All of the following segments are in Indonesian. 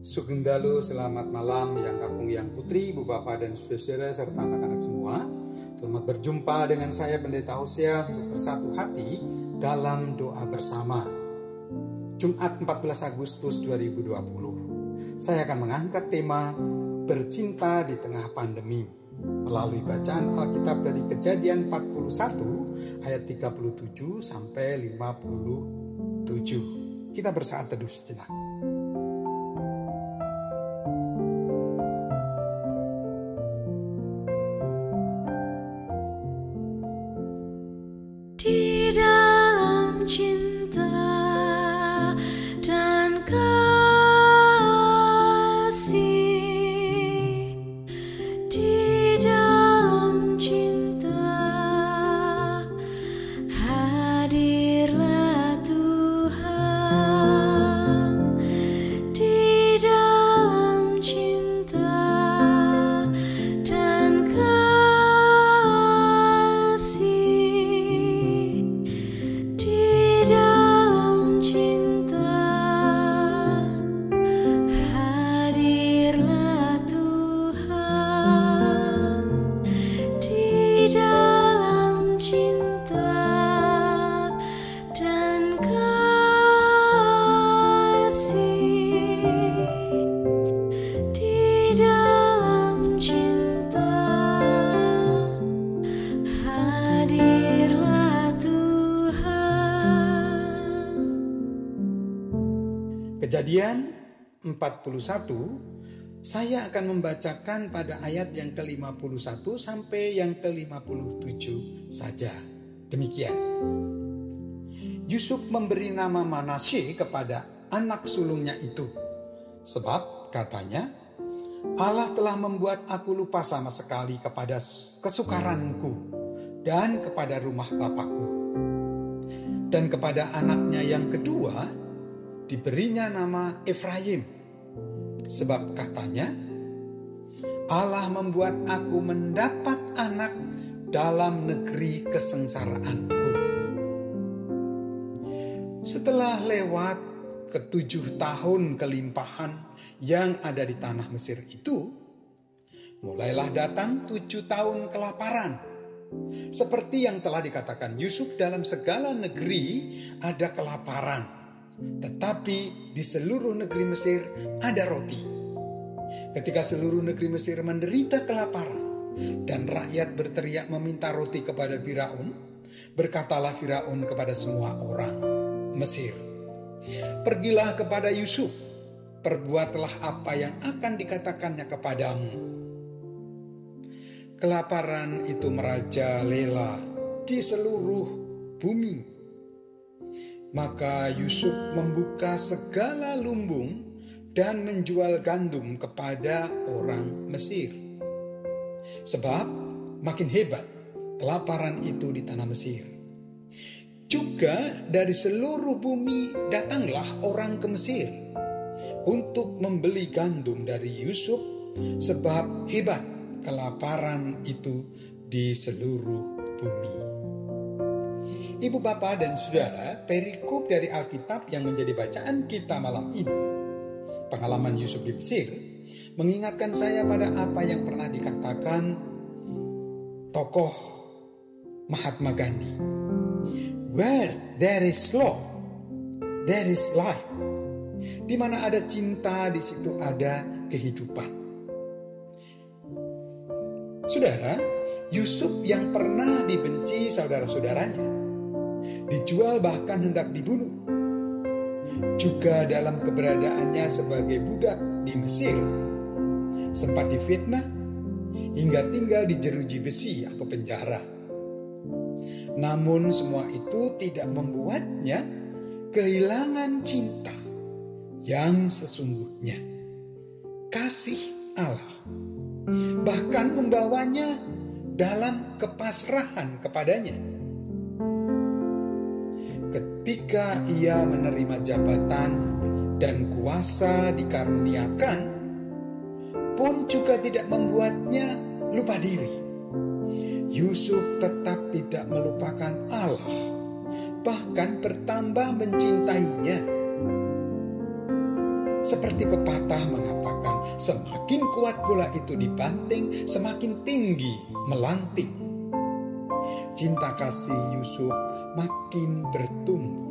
Sugeng Dalu, selamat malam yang kakung yang putri, ibu bapak dan saudara serta anak-anak semua. Selamat berjumpa dengan saya Pendeta Hosea untuk bersatu hati dalam doa bersama. Jumat 14 Agustus 2020. Saya akan mengangkat tema bercinta di tengah pandemi melalui bacaan Alkitab dari Kejadian 41 ayat 37 sampai 57. Kita bersaat teduh sejenak. Di dalam cinta dan kasih, di dalam cinta hadirlah Tuhan. Di dalam cinta dan kasih, Kejadian 41, saya akan membacakan pada ayat yang ke-51 sampai yang ke-57 saja. Demikian. Yusuf memberi nama Manasye kepada anak sulungnya itu. Sebab katanya, Allah telah membuat aku lupa sama sekali kepada kesukaranku dan kepada rumah bapakku. Dan kepada anaknya yang kedua, diberinya nama Efraim, sebab katanya, Allah membuat aku mendapat anak dalam negeri kesengsaraanku. Setelah lewat ke-7 tahun kelimpahan yang ada di tanah Mesir itu, mulailah datang 7 tahun kelaparan. Seperti yang telah dikatakan Yusuf, dalam segala negeri ada kelaparan. Tetapi di seluruh negeri Mesir ada roti. Ketika seluruh negeri Mesir menderita kelaparan dan rakyat berteriak meminta roti kepada Firaun, berkatalah Firaun kepada semua orang Mesir, "Pergilah kepada Yusuf, perbuatlah apa yang akan dikatakannya kepadamu." Kelaparan itu merajalela di seluruh bumi. Maka Yusuf membuka segala lumbung dan menjual gandum kepada orang Mesir. Sebab makin hebat kelaparan itu di tanah Mesir. Juga dari seluruh bumi datanglah orang ke Mesir untuk membeli gandum dari Yusuf, sebab hebat kelaparan itu di seluruh bumi. Ibu bapak dan saudara, perikop dari Alkitab yang menjadi bacaan kita malam ini, pengalaman Yusuf di Mesir, mengingatkan saya pada apa yang pernah dikatakan tokoh Mahatma Gandhi. Where there is love, there is life. Di mana ada cinta, di situ ada kehidupan. Saudara, Yusuf yang pernah dibenci saudara-saudaranya, dijual bahkan hendak dibunuh, juga dalam keberadaannya sebagai budak di Mesir, sempat difitnah hingga tinggal di jeruji besi atau penjara. Namun semua itu tidak membuatnya kehilangan cinta yang sesungguhnya, kasih Allah, bahkan membawanya dalam kepasrahan kepadanya. Ketika ia menerima jabatan dan kuasa dikaruniakan, pun juga tidak membuatnya lupa diri. Yusuf tetap tidak melupakan Allah, bahkan bertambah mencintainya. Seperti pepatah mengatakan, semakin kuat bola itu dibanting, semakin tinggi melanting. Cinta kasih Yusuf makin bertumbuh.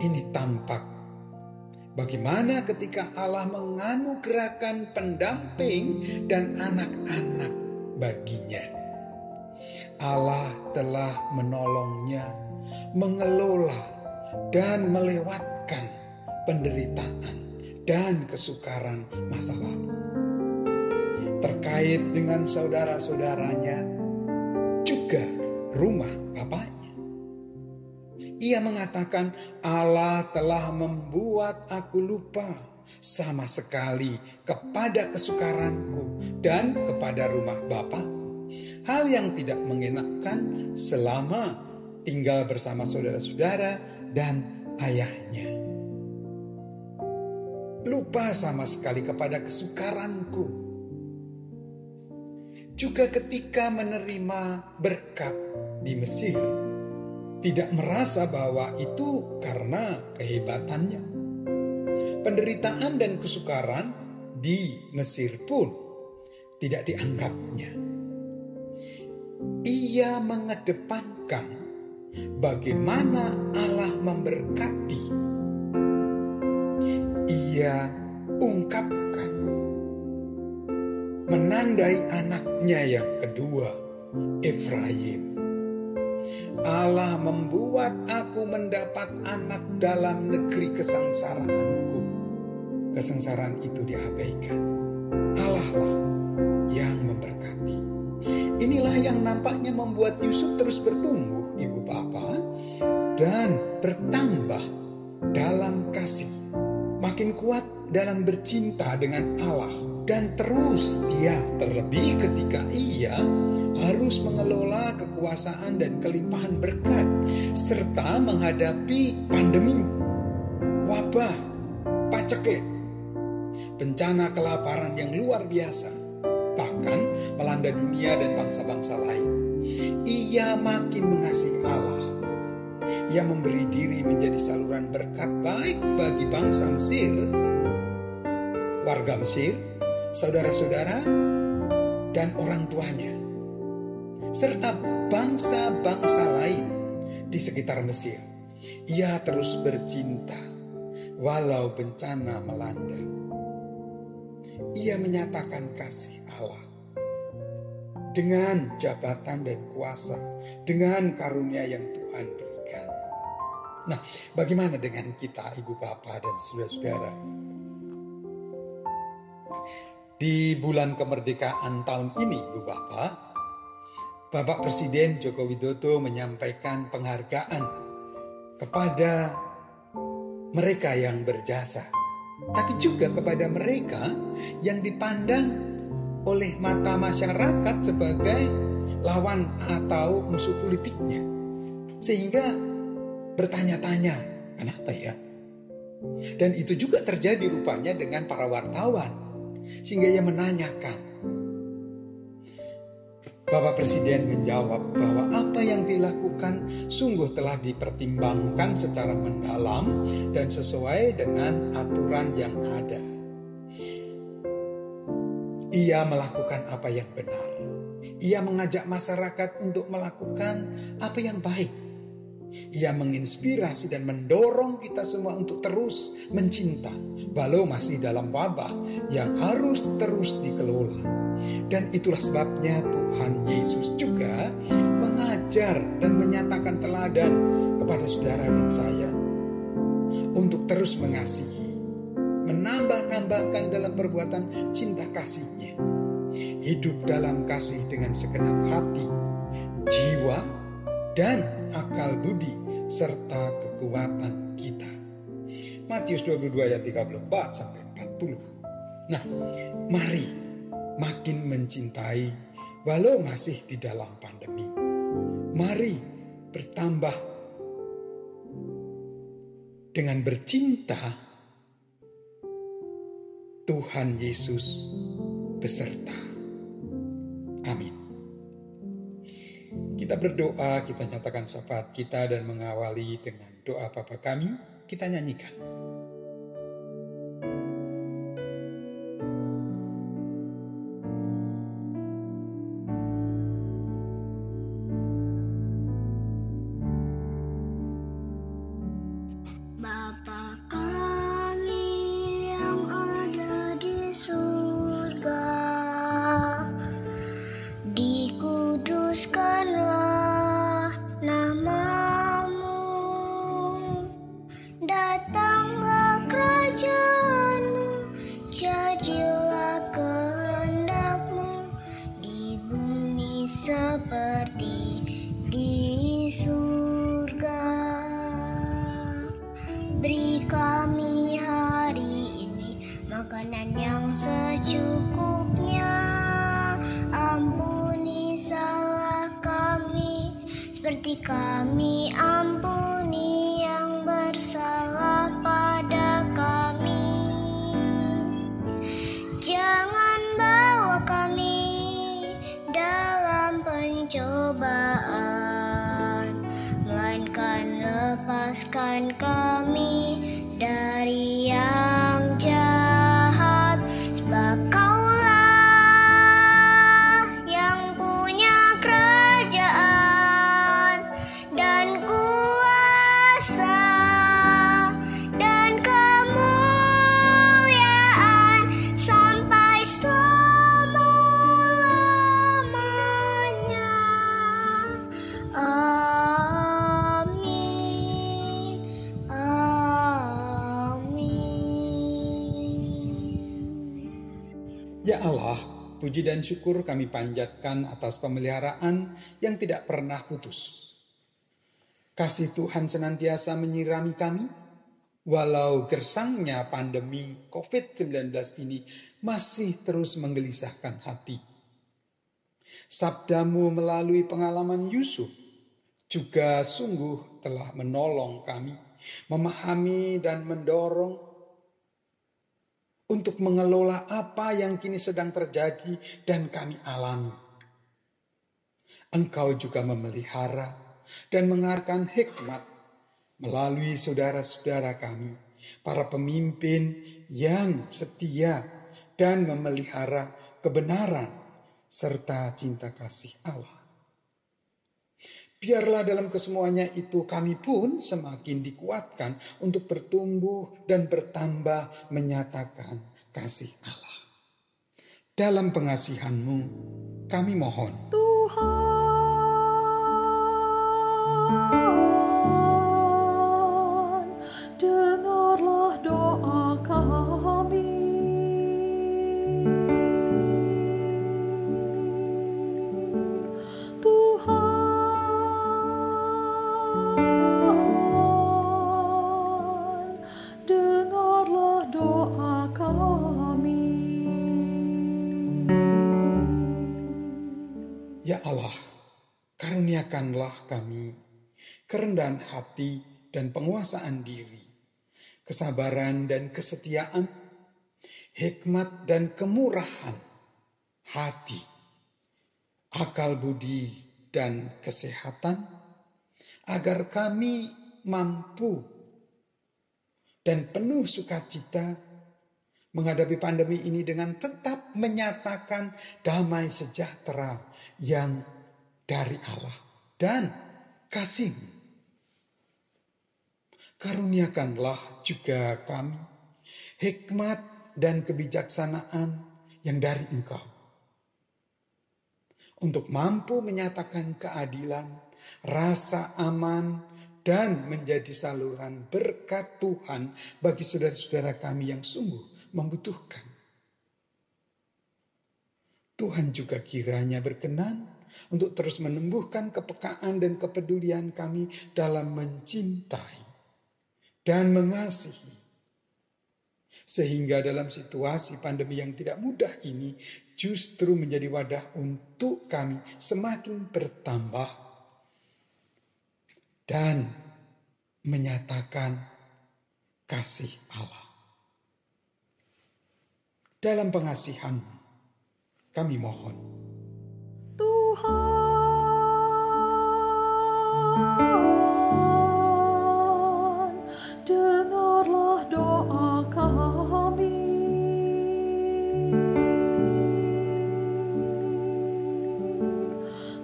Ini tampak bagaimana ketika Allah menganugerahkan pendamping dan anak-anak baginya. Allah telah menolongnya, mengelola dan melewatkan penderitaan dan kesukaran masa lalu. Terkait dengan saudara-saudaranya, juga rumah bapaknya. Ia mengatakan, Allah telah membuat aku lupa sama sekali kepada kesukaranku dan kepada rumah bapakku. Hal yang tidak mengenakan selama tinggal bersama saudara-saudara dan ayahnya. Lupa sama sekali kepada kesukaranku. Juga ketika menerima berkat di Mesir, tidak merasa bahwa itu karena kehebatannya. Penderitaan dan kesukaran di Mesir pun tidak dianggapnya. Ia mengedepankan bagaimana Allah memberkati. Ia ungkapkan, menandai anaknya yang kedua, Efraim. Allah membuat aku mendapat anak dalam negeri kesengsaraanku. Kesengsaraan itu diabaikan. Allah lah yang memberkati. Inilah yang nampaknya membuat Yusuf terus bertumbuh, ibu bapak, dan bertambah dalam kasih. Makin kuat dalam bercinta dengan Allah. Dan terus dia, terlebih ketika ia harus mengelola kekuasaan dan kelimpahan berkat, serta menghadapi pandemi, wabah, paceklik, bencana kelaparan yang luar biasa, bahkan melanda dunia dan bangsa-bangsa lain. Ia makin mengasihi Allah. Ia memberi diri menjadi saluran berkat baik bagi bangsa Mesir, warga Mesir, saudara-saudara, dan orang tuanya, serta bangsa-bangsa lain di sekitar Mesir. Ia terus bercinta walau bencana melanda. Ia menyatakan kasih Allah dengan jabatan dan kuasa, dengan karunia yang Tuhan berikan. Nah, bagaimana dengan kita, ibu bapak dan saudara-saudara? Di bulan kemerdekaan tahun ini, ibu bapak, Bapak Presiden Joko Widodo menyampaikan penghargaan kepada mereka yang berjasa, tapi juga kepada mereka yang dipandang oleh mata masyarakat sebagai lawan atau musuh politiknya. Sehingga bertanya-tanya, kenapa ya? Dan itu juga terjadi rupanya dengan para wartawan. Sehingga ia menanyakan. Bapak Presiden menjawab bahwa apa yang dilakukan sungguh telah dipertimbangkan secara mendalam dan sesuai dengan aturan yang ada. Ia melakukan apa yang benar. Ia mengajak masyarakat untuk melakukan apa yang baik. Ia menginspirasi dan mendorong kita semua untuk terus mencinta, walau masih dalam wabah yang harus terus dikelola. Dan itulah sebabnya Tuhan Yesus juga mengajar dan menyatakan teladan kepada saudara dan saya untuk terus mengasihi, menambah-nambahkan dalam perbuatan cinta kasih-Nya, hidup dalam kasih dengan segenap hati, jiwa, dan akal budi serta kekuatan kita. Matius 22 ayat 34 sampai 40. Nah, mari makin mencintai walau masih di dalam pandemi. Mari bertambah dengan bercinta. Tuhan Yesus beserta. Amin. Kita berdoa, kita nyatakan syafaat kita dan mengawali dengan doa Bapa kami, kita nyanyikan. bebaskan kami dari yang jahat, sebab Kaulah yang punya kerajaan dan kuasa dan kemuliaan sampai selama-lamanya. Amin. Amin. Ya Allah, puji dan syukur kami panjatkan atas pemeliharaan yang tidak pernah putus. Kasih Tuhan senantiasa menyirami kami, walau gersangnya pandemi COVID-19 ini masih terus menggelisahkan hati. Sabdamu melalui pengalaman Yusuf juga sungguh telah menolong kami, memahami dan mendorong untuk mengelola apa yang kini sedang terjadi dan kami alami. Engkau juga memelihara dan mengarahkan hikmat melalui saudara-saudara kami, para pemimpin yang setia dan memelihara kebenaran serta cinta kasih Allah. Biarlah dalam kesemuanya itu kami pun semakin dikuatkan untuk bertumbuh dan bertambah menyatakan kasih Allah. Dalam pengasihan-Mu kami mohon. Tuhan, dengarlah doa kami. Tuhan, dengarlah doa kami. Ya Allah, karuniakanlah kami kerendahan hati dan penguasaan diri, kesabaran dan kesetiaan, hikmat dan kemurahan hati, akal budi dan kesehatan, agar kami mampu dan penuh sukacita menghadapi pandemi ini dengan tetap menyatakan damai sejahtera yang dari Allah dan kasih. Karuniakanlah juga kami hikmat dan kebijaksanaan yang dari Engkau, untuk mampu menyatakan keadilan, rasa aman, dan menjadi saluran berkat Tuhan bagi saudara-saudara kami yang sungguh membutuhkan. Tuhan juga kiranya berkenan untuk terus menumbuhkan kepekaan dan kepedulian kami dalam mencintai dan mengasihi. Sehingga dalam situasi pandemi yang tidak mudah ini justru menjadi wadah untuk kami semakin bertambah dan menyatakan kasih Allah. Dalam pengasihan kami mohon. Tuhan, dengarlah doa kami.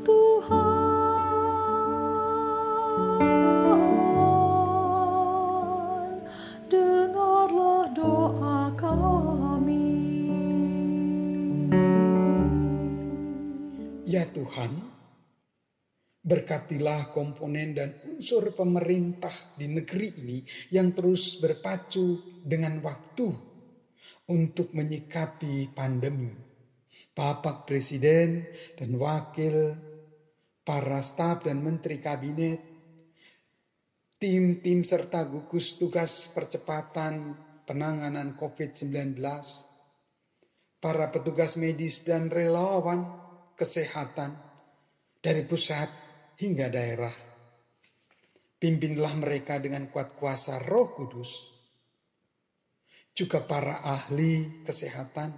Tuhan, dengarlah doa kami. Ya Tuhan, berkatilah komponen dan unsur pemerintah di negeri ini yang terus berpacu dengan waktu untuk menyikapi pandemi. Bapak Presiden dan Wakil, para staf dan Menteri Kabinet, tim-tim serta gugus tugas percepatan penanganan COVID-19, para petugas medis dan relawan kesehatan dari pusat hingga daerah. Pimpinlah mereka dengan kuat kuasa Roh Kudus. Juga para ahli kesehatan,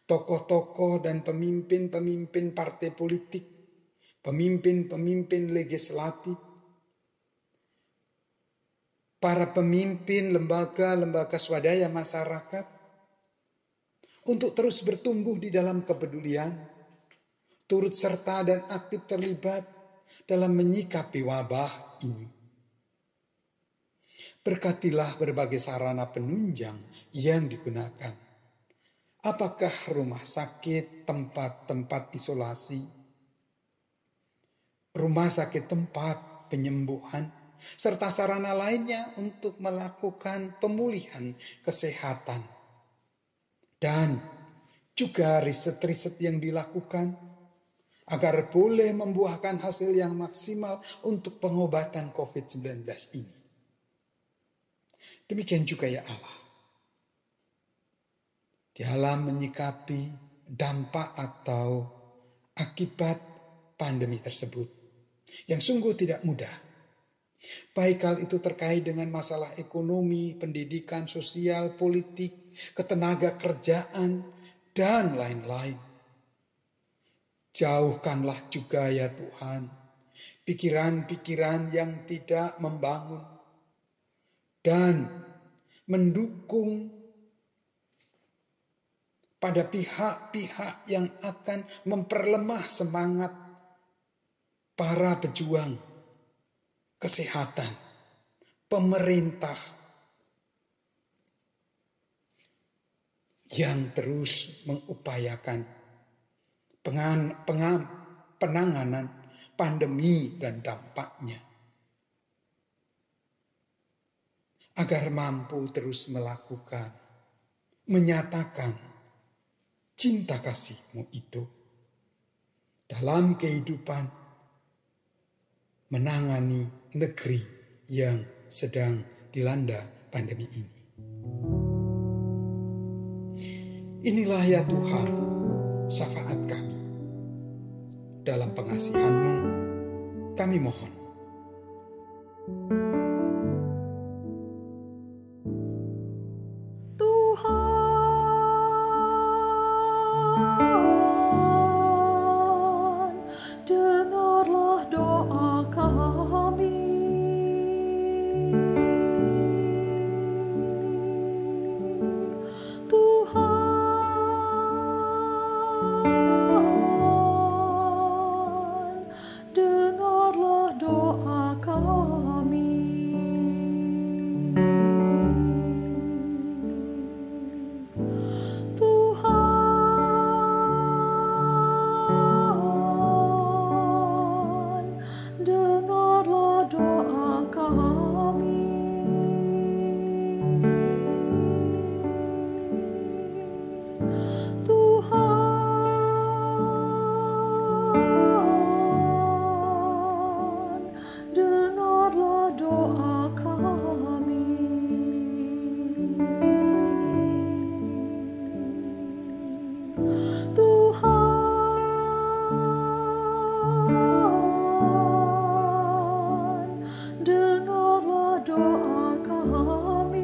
tokoh-tokoh dan pemimpin-pemimpin partai politik, pemimpin-pemimpin legislatif, para pemimpin lembaga-lembaga swadaya masyarakat untuk terus bertumbuh di dalam kepedulian, turut serta dan aktif terlibat dalam menyikapi wabah ini. Berkatilah berbagai sarana penunjang yang digunakan. Apakah rumah sakit, tempat-tempat isolasi, rumah sakit tempat penyembuhan, serta sarana lainnya untuk melakukan pemulihan kesehatan. Dan juga riset-riset yang dilakukan agar boleh membuahkan hasil yang maksimal untuk pengobatan COVID-19 ini. Demikian juga ya Allah, dalam menyikapi dampak atau akibat pandemi tersebut yang sungguh tidak mudah. Baik hal itu terkait dengan masalah ekonomi, pendidikan, sosial, politik, ketenaga kerjaan, dan lain-lain. Jauhkanlah juga ya Tuhan pikiran-pikiran yang tidak membangun dan mendukung pada pihak-pihak yang akan memperlemah semangat para pejuang kesehatan, pemerintah yang terus mengupayakan penanganan pandemi dan dampaknya, agar mampu terus melakukan, menyatakan cinta kasih-Mu itu dalam kehidupan menangani negeri yang sedang dilanda pandemi ini. Inilah ya Tuhan syafaat kami. Dalam pengasihan-Mu kami mohon. Tuhan, dengarlah doa kami. Tuhan, dengarlah doa kami. Tuhan, dengarlah doa kami. Tuhan, dengarlah doa kami. Tuhan, dengarlah doa kami.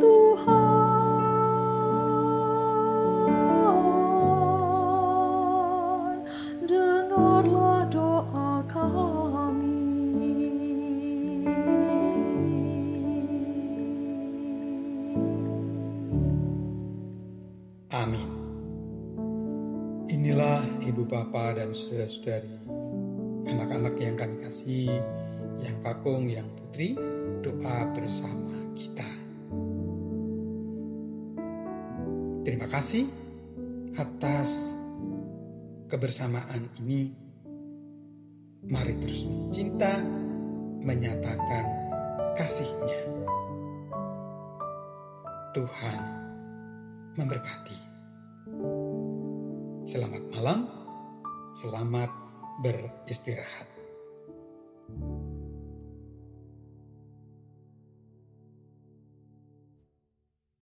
Tuhan, dengarlah doa kami. Amin. Inilah ibu bapa dan saudara-saudari, anak-anak yang kami kasih, yang kakung, yang putri, doa bersama kita. Terima kasih atas kebersamaan ini. Mari terus mencinta, menyatakan kasih-Nya. Tuhan memberkati. Selamat malam, selamat beristirahat.